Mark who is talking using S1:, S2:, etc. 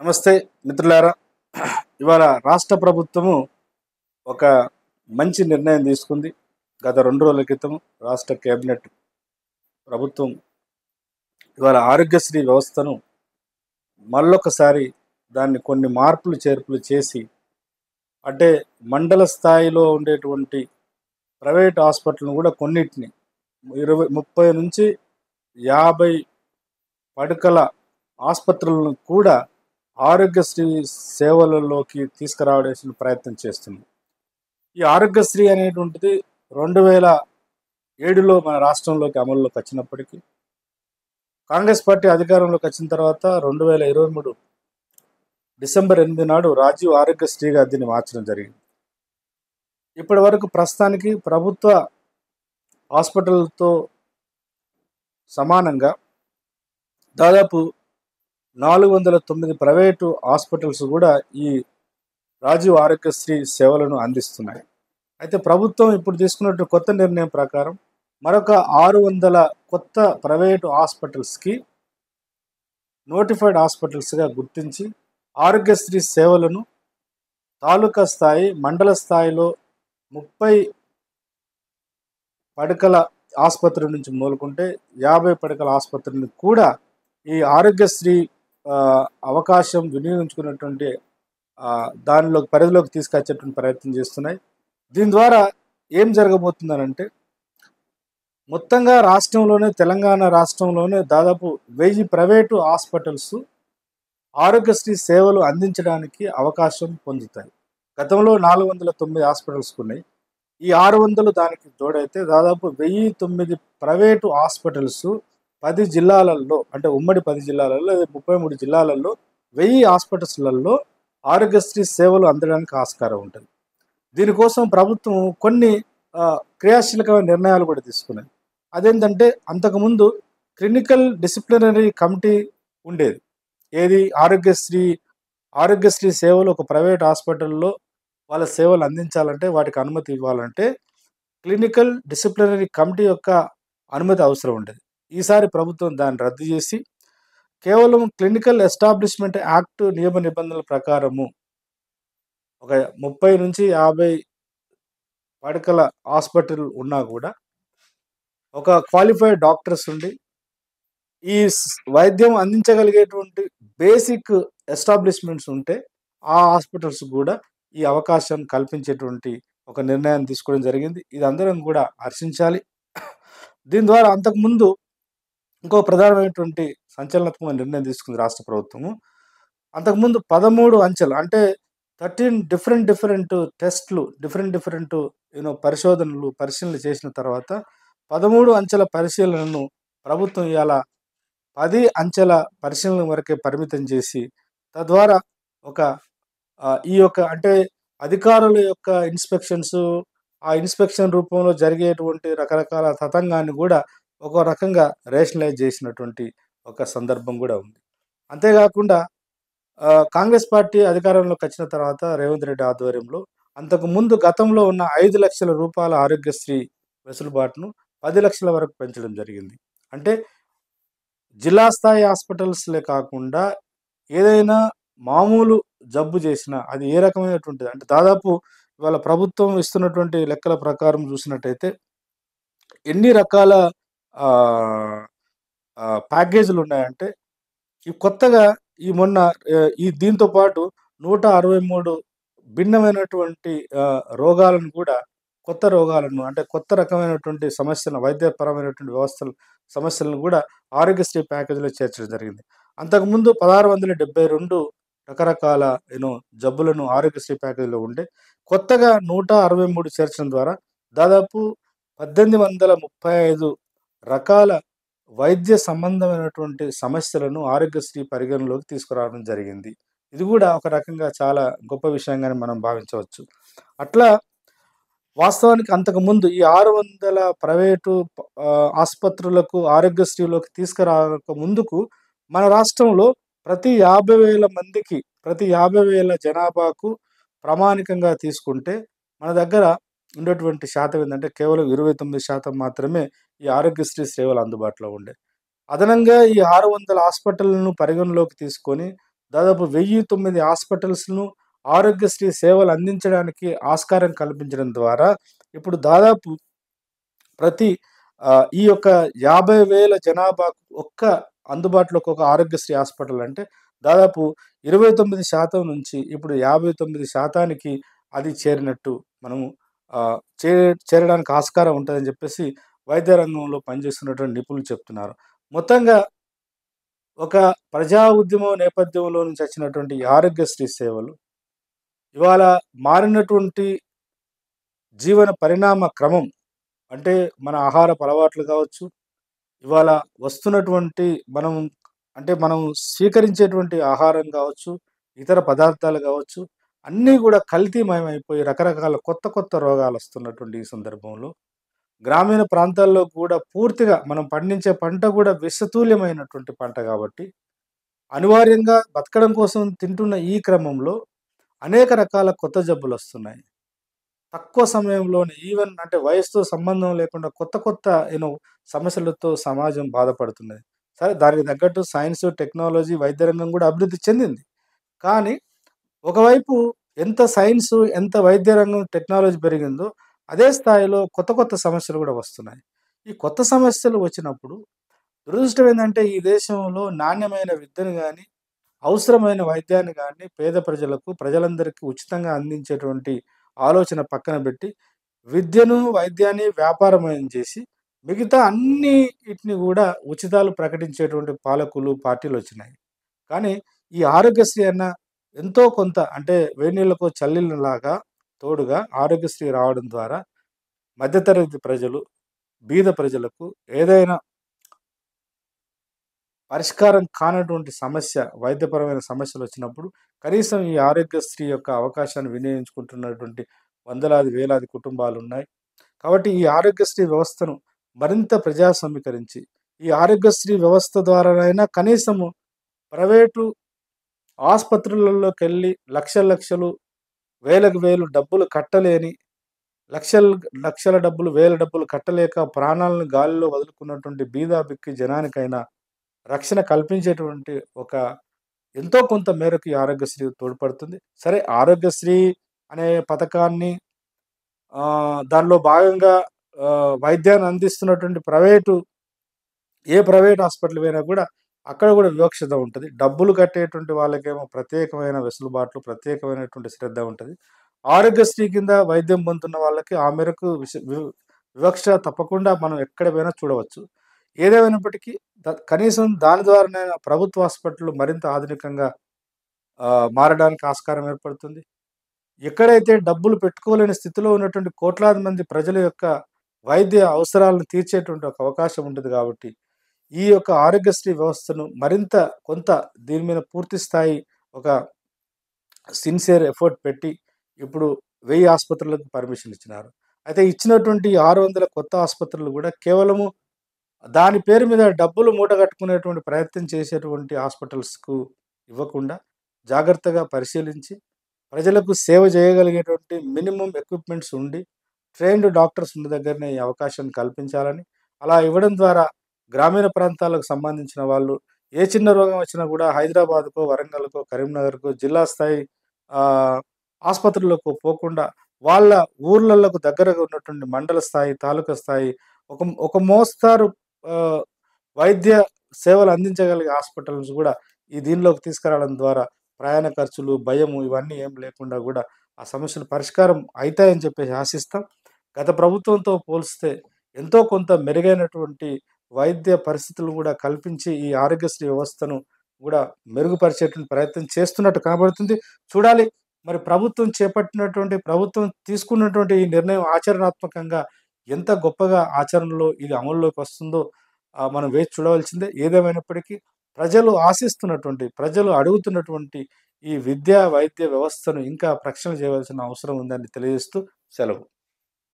S1: నమస్తే మిత్రులారా. ఇవాళ రాష్ట్ర ప్రభుత్వము ఒక మంచి నిర్ణయం తీసుకుంది. గత 2 రోజుల క్రితం రాష్ట్ర కేబినెట్ ప్రభుత్వం ఇవాళ ఆరోగ్యశ్రీ వ్యవస్థను మళ్ళొకసారి దాన్ని కొన్ని మార్పులు చేర్పులు చేసి, అంటే మండల స్థాయిలో ఉండేటువంటి ప్రైవేట్ హాస్పిటల్‌ను కూడా కొన్నిటిని 30 నుంచి 50 పడకల ఆసుపత్రులను కూడా ఆరోగ్యశ్రీ సేవలలోకి తీసుకురావడానికి ప్రయత్నం చేస్తుంది. ఈ ఆరోగ్యశ్రీ అనేటువంటిది 2007లో మన రాష్ట్రంలోకి అమల్లోకి వచ్చినప్పటికీ, కాంగ్రెస్ పార్టీ అధికారంలోకి వచ్చిన తర్వాత 2023 డిసెంబర్ 8 నాడు రాజీవ్ ఆరోగ్యశ్రీగా దీన్ని మార్చడం జరిగింది. ఇప్పటి వరకు ప్రస్తుతానికి ప్రభుత్వ హాస్పిటల్తో సమానంగా దాదాపు 409 ప్రైవేటు హాస్పిటల్స్ కూడా ఈ రాజీవ్ ఆరోగ్యశ్రీ సేవలను అందిస్తున్నాయి. అయితే ప్రభుత్వం ఇప్పుడు తీసుకున్నట్టు కొత్త నిర్ణయం ప్రకారం మరొక 600 కొత్త ప్రైవేటు హాస్పిటల్స్కి నోటిఫైడ్ హాస్పిటల్స్గా గుర్తించి ఆరోగ్యశ్రీ సేవలను తాలూకా స్థాయి, మండల స్థాయిలో 30 పడకల ఆసుపత్రి నుంచి మొదలుకుంటే 50 పడకల ఆసుపత్రిని కూడా ఈ ఆరోగ్యశ్రీ అవకాశం వినియోగించుకున్నటువంటి దానిలోకి పరిధిలోకి తీసుకొచ్చేటువంటి ప్రయత్నం చేస్తున్నాయి. దీని ద్వారా ఏం జరగబోతుందనంటే, మొత్తంగా రాష్ట్రంలోనే, తెలంగాణ రాష్ట్రంలోనే దాదాపు 1000 ప్రైవేటు హాస్పిటల్స్ ఆరోగ్యశ్రీ సేవలు అందించడానికి అవకాశం పొందుతాయి. గతంలో 409 హాస్పిటల్స్కి ఉన్నాయి. ఈ 600 దానికి తోడైతే దాదాపు 1009 ప్రైవేటు హాస్పిటల్స్ 10 జిల్లాలలో, అంటే ఉమ్మడి 10 జిల్లాలలో లేదా 33 జిల్లాలలో 1000 హాస్పిటల్స్లలో ఆరోగ్యశ్రీ సేవలు అందడానికి ఆస్కారం ఉంటుంది. దీనికోసం ప్రభుత్వం కొన్ని క్రియాశీలకమైన నిర్ణయాలు కూడా తీసుకున్నాయి. అదేంటంటే, అంతకుముందు క్లినికల్ డిసిప్లినరీ కమిటీ ఉండేది. ఏది ఆరోగ్యశ్రీ సేవలు ఒక ప్రైవేట్ హాస్పిటల్లో వాళ్ళ సేవలు అందించాలంటే, వాటికి అనుమతి ఇవ్వాలంటే క్లినికల్ డిసిప్లినరీ కమిటీ యొక్క అనుమతి అవసరం ఉండేది. ఈసారి ప్రభుత్వం దాన్ని రద్దు చేసి కేవలం క్లినికల్ ఎస్టాబ్లిష్మెంట్ యాక్ట్ నియమ నిబంధనల ప్రకారము ఒక 30 నుంచి 50 పడకల హాస్పిటల్ ఉన్నా కూడా ఒక క్వాలిఫైడ్ డాక్టర్స్ ఉండి ఈ వైద్యం అందించగలిగేటువంటి బేసిక్ ఎస్టాబ్లిష్మెంట్స్ ఉంటే ఆ హాస్పిటల్స్ కూడా ఈ అవకాశం కల్పించేటువంటి ఒక నిర్ణయాన్ని తీసుకోవడం జరిగింది. ఇది అందరం కూడా హర్షించాలి. దీని ద్వారా అంతకుముందు ఇంకో ప్రధానమైనటువంటి సంచలనాత్మక నిర్ణయం తీసుకుంది రాష్ట్ర ప్రభుత్వము. అంతకుముందు 13 అంచెలు, అంటే 13 డిఫరెంట్ టెస్ట్లు, డిఫరెంట్ పరిశీలనలు చేసిన తర్వాత 13 అంచెల పరిశీలనను ప్రభుత్వం ఇవాళ 10 అంచెల పరిశీలన వరకే పరిమితం చేసి, తద్వారా ఈ యొక్క అంటే అధికారుల యొక్క ఇన్స్పెక్షన్స్, ఆ ఇన్స్పెక్షన్ రూపంలో జరిగేటువంటి రకరకాల తతంగాన్ని కూడా ఒక రకంగా రేషనలైజ్ చేసినటువంటి ఒక సందర్భం కూడా ఉంది. అంతేకాకుండా కాంగ్రెస్ పార్టీ అధికారంలోకి వచ్చిన తర్వాత రేవంత్ రెడ్డి ఆధ్వర్యంలో అంతకుముందు గతంలో ఉన్న 5 లక్షల రూపాయల ఆరోగ్యశ్రీ వెసులుబాటును 10 లక్షల వరకు పెంచడం జరిగింది. అంటే జిల్లా స్థాయి హాస్పిటల్స్లే కాకుండా ఏదైనా మామూలు జబ్బు చేసినా అది ఏ రకమైనటువంటిది, అంటే దాదాపు ఇవాళ ప్రభుత్వం ఇస్తున్నటువంటి లెక్కల ప్రకారం చూసినట్టయితే ఎన్ని రకాల ప్యాకేజీలు ఉన్నాయంటే, ఈ కొత్తగా దీంతో పాటు 163 భిన్నమైనటువంటి రోగాలను కూడా, కొత్త రోగాలను, అంటే కొత్త రకమైనటువంటి సమస్యలను, వైద్యపరమైనటువంటి సమస్యలను కూడా ఆరోగ్యశ్రీ ప్యాకేజీలో చేర్చడం జరిగింది. అంతకుముందు 1672 రకరకాల జబ్బులను ఆరోగ్యశ్రీ ప్యాకేజీలో ఉండే, కొత్తగా 163 చేర్చడం ద్వారా దాదాపు 1835 రకాల వైద్య సంబంధమైనటువంటి సమస్యలను ఆరోగ్యశ్రీ పరిగణలోకి తీసుకురావడం జరిగింది. ఇది కూడా ఒక రకంగా చాలా గొప్ప విషయంగానే మనం భావించవచ్చు. అట్లా వాస్తవానికి అంతకుముందు ఈ 600 ప్రైవేటు ఆసుపత్రులకు ఆరోగ్యశ్రీలోకి తీసుకురాక ముందుకు మన రాష్ట్రంలో ప్రతి 50,000 మందికి, ప్రతి 50,000 జనాభాకు ప్రామాణికంగా తీసుకుంటే మన దగ్గర ఉండేటువంటి శాతం ఏంటంటే కేవలం 29% మాత్రమే ఈ ఆరోగ్యశ్రీ సేవలు అందుబాటులో ఉండే. అదనంగా ఈ 600 హాస్పిటల్ను పరిగణలోకి తీసుకొని దాదాపు 1009 హాస్పిటల్స్‌ను ఆరోగ్యశ్రీ సేవలు అందించడానికి ఆస్కారం కల్పించడం ద్వారా ఇప్పుడు దాదాపు ప్రతి ఈ యొక్క 50,000 జనాభాకు అందుబాటులోకి ఒక ఆరోగ్యశ్రీ హాస్పిటల్ అంటే దాదాపు 29% నుంచి ఇప్పుడు 59% అది చేరినట్టు మనము ఆహ్, చే చేరడానికి ఆస్కారం ఉంటదని జెప్పేసి వైద్య రంగంలో పనిచేస్తున్నటువంటి నిపుణులు చెప్తున్నారు. మొత్తంగా ఒక ప్రజా ఉద్యమం నేపథ్యంలో నుంచి వచ్చినటువంటి ఈ ఆరోగ్యశ్రీ సేవలు ఇవాళ మారినటువంటి జీవన పరిణామ క్రమం అంటే మన ఆహారపు అలవాట్లు కావచ్చు, ఇవాళ వస్తున్నటువంటి మనం మనం స్వీకరించేటువంటి ఆహారం కావచ్చు, ఇతర పదార్థాలు కావచ్చు, అన్నీ గూడా కల్తీమయమైపోయి రకరకాల కొత్త కొత్త రోగాలొస్తున్నటువంటి ఈ సందర్భంలో, గ్రామీణ ప్రాంతాల్లో కూడా పూర్తిగా మనం పండించే పంట గూడా విషతుల్యమైనటువంటి పంట గాబట్టి, అనివార్యంగా బతకడం కోసం తింటున్న ఈ క్రమంలో అనేక రకాల కొత్త జబ్బులొస్తున్నాయి. తక్కువ సమయంలోనే ఈవెన్ అంటే వయసుతో సంబంధం లేకుండా కొత్త కొత్త సమస్యలతో సమాజం బాధపడుతున్నది. సరే దానికి తగ్గట్టు సైన్స్, టెక్నాలజీ, వైద్య రంగం గూడా అభివృద్ధి చెందింది. కానీ ఒకవైపు ఎంత సైన్సు, ఎంత వైద్య రంగం, టెక్నాలజీ పెరిగిందో అదే స్థాయిలో కొత్త కొత్త సమస్యలు గూడా వస్తున్నాయి. ఈ కొత్త సమస్యలు వచ్చినప్పుడు దురదృష్టం ఏందంటే ఈ దేశంలో నాణ్యమైన విద్యను గాని, అవసరమైన వైద్యాన్ని గాని పేద ప్రజలకు, ప్రజలందరికీ ఉచితంగా అందించేటువంటి ఆలోచన పక్కన బెట్టి, విద్యను, వైద్యాన్ని వ్యాపారమయం చేసి, మిగతా అన్నిటిని గూడా ఉచితాలు ప్రకటించేటువంటి పాలకులు, పార్టీలొచ్చినాయి. కానీ ఈ ఆరోగ్యశ్రీ అన్న ఎంతో కొంత అంటే వేడి నీళ్ళకో చల్లీళ్ళలాగా తోడుగా ఆరోగ్యశ్రీ రావడం ద్వారా మధ్య తరగతి ప్రజలు, బీద ప్రజలకు ఏదైనా పరిష్కారం కానటువంటి సమస్య, వైద్యపరమైన సమస్యలొచ్చినప్పుడు కనీసం ఈ ఆరోగ్యశ్రీ యొక్క అవకాశాన్ని వినియోగించుకుంటున్నటువంటి వందలాది, వేలాది కుటుంబాలున్నాయి. కాబట్టి ఈ ఆరోగ్యశ్రీ వ్యవస్థను మరింత ప్రజాస్వామీకరించి, ఈ ఆరోగ్యశ్రీ వ్యవస్థ ద్వారానైనా కనీసము ప్రైవేటు ఆస్పత్రులలోకెళ్ళి లక్షలు, లక్షలు, వేలకు వేలు డబ్బులు కట్టలేని లక్షలు, లక్షల డబ్బులు, వేల డబ్బులు కట్టలేక ప్రాణాలను గాలిలో వదులుకున్నటువంటి బీద జనానికైనా రక్షణ కల్పించేటువంటి ఒక ఎంతో కొంత మేరకు ఈ ఆరోగ్యశ్రీ తోడ్పడుతుంది. సరే ఆరోగ్యశ్రీ అనే పథకాన్ని దానిలో భాగంగా వైద్యాన్ని అందిస్తున్నటువంటి ఏ ప్రైవేట్ హాస్పిటల్ పోయినా కూడా అక్కడ కూడా వివక్షత ఉంటది. డబ్బులు కట్టేటువంటి వాళ్ళకేమో ప్రత్యేకమైన వెసులుబాట్లు, ప్రత్యేకమైనటువంటి శ్రద్ధ ఉంటది. ఆరోగ్యశ్రీ కింద వైద్యం పొందుతున్న వాళ్ళకి ఆ మేరకు వివక్ష తప్పకుండా మనం ఎక్కడ పోయినా చూడవచ్చు. ఏదేమైనప్పటికీ కనీసం దాని ద్వారానైనా ప్రభుత్వ హాస్పిటల్‌లు మరింత ఆధునికంగా మారడానికి ఆస్కారం ఏర్పడుతుంది. ఎక్కడైతే డబ్బులు పెట్టుకోలేని స్థితిలో ఉన్నటువంటి కోట్లాది మంది ప్రజల యొక్క వైద్య అవసరాలను తీర్చేటువంటి ఒక అవకాశం ఉంటది కాబట్టి, ఈ యొక్క ఆరోగ్యశ్రీ వ్యవస్థను మరింత కొంత దీని మీద పూర్తి స్థాయి ఒక సిన్సియర్ ఎఫర్ట్ పెట్టి ఇప్పుడు 1000 ఆస్పత్రులకు పర్మిషన్ ఇచ్చినారు. అయితే ఇచ్చినటువంటి 600 కొత్త ఆస్పత్రులు గూడా కేవలము దాని పేరు మీద డబ్బులు మూటగట్టుకునేటువంటి ప్రయత్నం చేసేటువంటి హాస్పిటల్స్‌కు ఇవ్వకుండా జాగ్రత్తగా పరిశీలించి ప్రజలకు సేవ చేయగలిగేటువంటి మినిమమ్ ఎక్విప్‌మెంట్స్ ఉండి, ట్రైన్డ్ డాక్టర్స్ ఉన్న దగ్గరనే ఈ అవకాశం కల్పించాలని, అలా ఇవ్వడం ద్వారా గ్రామీణ ప్రాంతాలకు సంబంధించిన వాళ్ళు ఏ చిన్న రోగం వచ్చినా కూడా హైదరాబాద్‌కో, వరంగల్‌కో, కరీంనగర్‌కో జిల్లా స్థాయి ఆహ్, ఆస్పత్రులకు పోకుండా వాళ్ళ ఊర్లలకు దగ్గరగా ఉన్నటువంటి మండల స్థాయి, తాలూకా స్థాయి ఒక ఒక మోస్తారు ఆహ్, వైద్య సేవలు అందించగలిగే హాస్పిటల్స్ గూడా ఈ దీనిలోకి తీసుకురావడం ద్వారా ప్రయాణ ఖర్చులు, భయము ఇవన్నీ ఏం లేకుండా గూడా ఆ సమస్యలు పరిష్కారం అయితాయని చెప్పేసి ఆశిస్తాం. గత ప్రభుత్వంతో పోలిస్తే ఎంతో కొంత మెరుగైనటువంటి వైద్య పరిస్థితులు గూడా కల్పించి ఈ ఆరోగ్యశ్రీ వ్యవస్థను గూడా మెరుగుపరిచేటువంటి ప్రయత్నం చేస్తున్నట్టు కనబడుతుంది. చూడాలి మరి ప్రభుత్వం తీసుకున్నటువంటి ఈ నిర్ణయం ఆచరణాత్మకంగా ఎంత గొప్పగా ఆచరణలో ఇది అమల్లోకి వస్తుందో మనం వేచి చూడవలసిందే. ఏదేమైనప్పటికీ ప్రజలు అడుగుతున్నటువంటి ఈ విద్యా, వైద్య వ్యవస్థను ఇంకా ప్రక్షాళన చేయవలసిన అవసరం ఉందని తెలియజేస్తూ సెలవు.